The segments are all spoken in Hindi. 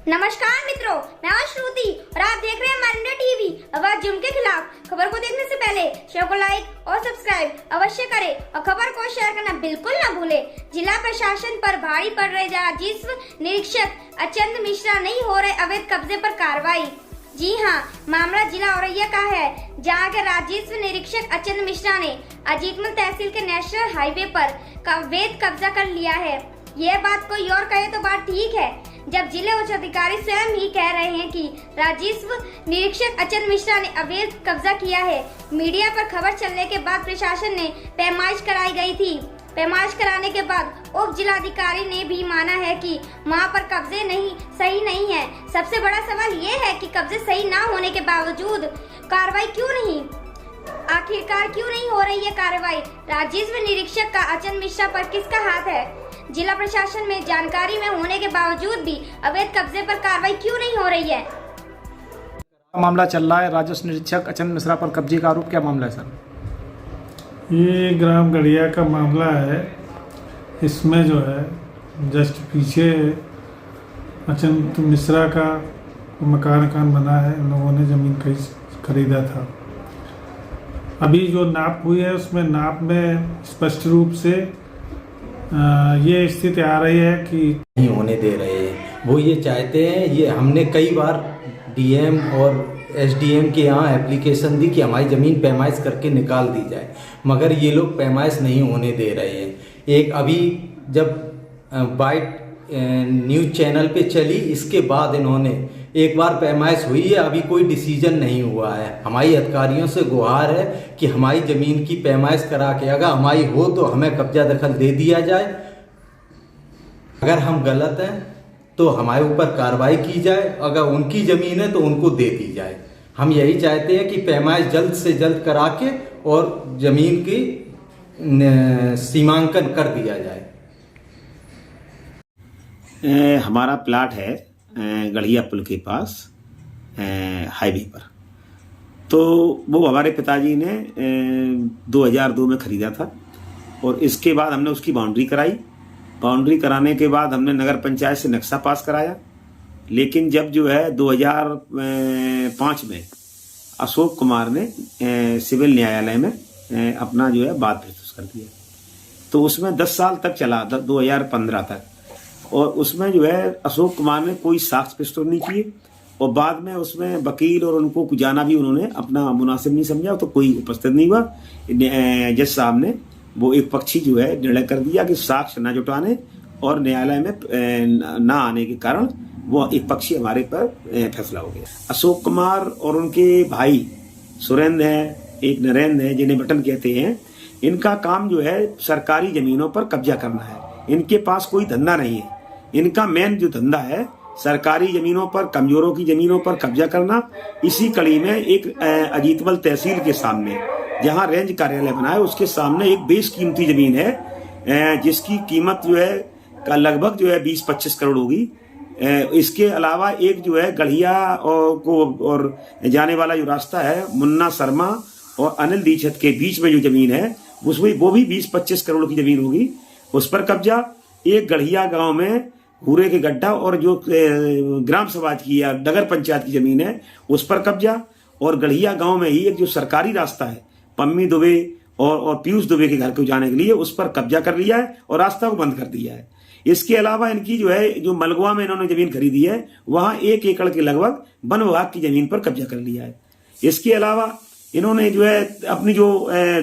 नमस्कार मित्रों, मैं हूं श्रुति और आप देख रहे हैं हमारे इंडिया टीवी आवाज जुर्म के खिलाफ। खबर को देखने से पहले शेयर को लाइक और सब्सक्राइब अवश्य करें और खबर को शेयर करना बिल्कुल न भूलें। जिला प्रशासन पर भारी पड़ रहे राजस्व निरीक्षक अचंत मिश्रा नहीं हो रहे अवैध कब्जे पर कार्रवाई। जी हां, मामला जिला औरैया का है, जहां के राजस्व निरीक्षक अचंत मिश्रा ने अजीतमल तहसील के नेशनल हाईवे पर अवैध कब्जा कर लिया है। यह बात कोई और कहे तो बात ठीक है, जब जिले उच्च अधिकारी स्वयं ही कह रहे हैं कि राजस्व निरीक्षक अचंत मिश्रा ने अवैध कब्जा किया है। मीडिया पर खबर चलने के बाद प्रशासन ने पैमाइश कराई गई थी। पैमाइश कराने के बाद उप जिलाधिकारी ने भी माना है कि वहां पर कब्जे सही नहीं है। सबसे बड़ा सवाल ये है कि कब्जे सही ना होने के बावजूद कार्रवाई क्यों नहीं, आखिरकार क्यों नहीं हो रही है कार्रवाई? राजस्व निरीक्षक का अचंत मिश्रा पर किसका हाथ है? जिला प्रशासन में जानकारी में होने के बावजूद भी अवैध कब्जे पर कार्रवाई क्यों नहीं हो रही है? मामला चल रहा है राजस्व निरीक्षक अचंत मिश्रा पर कब्जे का आरोप। क्या मामला है सर? ये ग्राम गढ़िया का मामला है। इसमें जो है जस्ट पीछे अचंत मिश्रा का मकान बना है, उन लोगों ने ज़मीन खरीदा था। अभी जो नाप हुई है उसमें नाप में स्पष्ट रूप से ये स्थिति आ रही है कि नहीं होने दे रहे हैं। वो ये चाहते हैं, ये हमने कई बार डीएम और एसडीएम के यहाँ एप्लीकेशन दी कि हमारी ज़मीन पैमाइश करके निकाल दी जाए, मगर ये लोग पैमाइश नहीं होने दे रहे हैं। एक अभी जब बाइट न्यूज़ चैनल पे चली, इसके बाद इन्होंने एक बार पैमाइश हुई है, अभी कोई डिसीजन नहीं हुआ है। हमारी अधिकारियों से गुहार है कि हमारी ज़मीन की पैमाइश करा के अगर हमारी हो तो हमें कब्जा दखल दे दिया जाए, अगर हम गलत हैं तो हमारे ऊपर कार्रवाई की जाए, अगर उनकी ज़मीन है तो उनको दे दी जाए। हम यही चाहते हैं कि पैमाइश जल्द से जल्द करा के और ज़मीन की सीमांकन कर दिया जाए। हमारा प्लाट है गढ़िया पुल के पास हाईवे पर। तो वो हमारे पिताजी ने 2002 में ख़रीदा था और इसके बाद हमने उसकी बाउंड्री कराई। बाउंड्री कराने के बाद हमने नगर पंचायत से नक्शा पास कराया, लेकिन जब जो है 2005 में अशोक कुमार ने सिविल न्यायालय में अपना जो है बात प्रस्तुत कर दिया, तो उसमें 10 साल तक चला, 2015 तक, और उसमें जो है अशोक कुमार ने कोई साक्ष्य प्रस्तुत नहीं किए और बाद में उसमें वकील और उनको जाना भी उन्होंने अपना मुनासिब नहीं समझा, तो कोई उपस्थित नहीं हुआ। जज साहब ने वो एक पक्षी जो है निर्णय कर दिया कि साक्ष्य न जुटाने और न्यायालय में ना आने के कारण वो एक पक्षी हमारे पर फैसला हो गया। अशोक कुमार और उनके भाई सुरेंद्र है, एक नरेंद्र है जिन्हें बटन कहते हैं, इनका काम जो है सरकारी जमीनों पर कब्जा करना है। इनके पास कोई धंधा नहीं है। इनका मेन जो धंधा है सरकारी जमीनों पर, कमजोरों की जमीनों पर कब्जा करना। इसी कड़ी में एक अजीतमल तहसील के सामने जहां रेंज कार्यालय बना है उसके सामने एक बेशकीमती जमीन है जिसकी कीमत जो है लगभग जो है 20-25 करोड़ होगी। इसके अलावा एक जो है गढ़िया और जाने वाला जो रास्ता है मुन्ना शर्मा और अनिल दीक्षित के बीच में जो जमीन है उसमें वो भी 20-25 करोड़ की जमीन होगी, उस पर कब्जा। एक गढ़िया गांव में भूरे के गड्ढा और जो ग्राम समाज की या नगर पंचायत की जमीन है उस पर कब्जा, और गढ़िया गांव में ही एक जो सरकारी रास्ता है पम्मी दुबे और पीयूष दुबे के घर को जाने के लिए उस पर कब्जा कर लिया है और रास्ता को बंद कर दिया है। इसके अलावा इनकी जो है जो मलगवा में इन्होंने जमीन खरीदी है वहां 1 एकड़ के लगभग वन विभाग की जमीन पर कब्जा कर लिया है। इसके अलावा इन्होंने जो है अपनी जो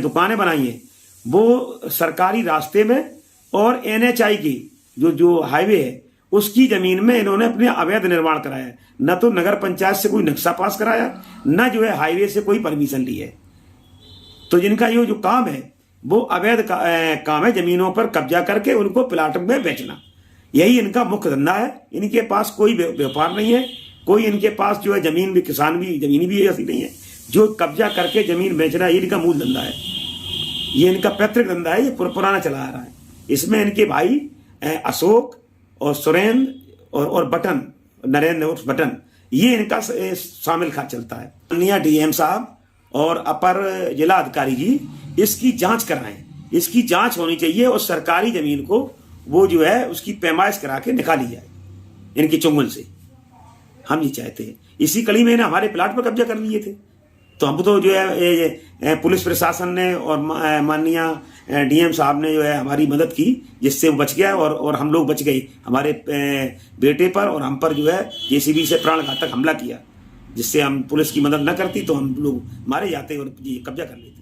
दुकानें बनाई हैं वो सरकारी रास्ते में और NHI की जो हाईवे है उसकी जमीन में इन्होंने अपने अवैध निर्माण कराया। न तो नगर पंचायत से कोई नक्शा पास कराया, न जो है हाईवे से कोई परमिशन ली है। तो जिनका ये जो काम है वो अवैध काम है, जमीनों पर कब्जा करके उनको प्लाट में बेचना। यही इनका मुख्य धंधा है। इनके पास कोई व्यापार नहीं है, कोई इनके पास जो है जमीन भी, किसान भी, जमीन भी ऐसी नहीं है। जो कब्जा करके जमीन बेचना ये इनका मूल धंधा है, ये इनका पैतृक धंधा है, ये पुराना चला आ रहा है। इसमें इनके भाई अशोक और सुरेंद्र और बटन नरेंद्र और बटन, ये इनका शामिल खा चलता है। माननीय डीएम साहब और अपर जिला अधिकारी जी इसकी जांच कराएं, इसकी जांच होनी चाहिए और सरकारी जमीन को वो जो है उसकी पैमाइश करा के निकाली जाए इनकी चुंगल से। हम ये चाहते हैं। इसी कड़ी में ना हमारे प्लाट पर कब्जा कर लिए थे, तो हम तो जो है ये पुलिस प्रशासन ने और माननीय डीएम साहब ने जो है हमारी मदद की, जिससे वो बच गया और हम लोग बच गए। हमारे बेटे पर और हम पर जो है जेसीबी से प्राणघातक हमला किया, जिससे हम पुलिस की मदद न करती तो हम लोग मारे जाते और ये कब्जा कर लेते।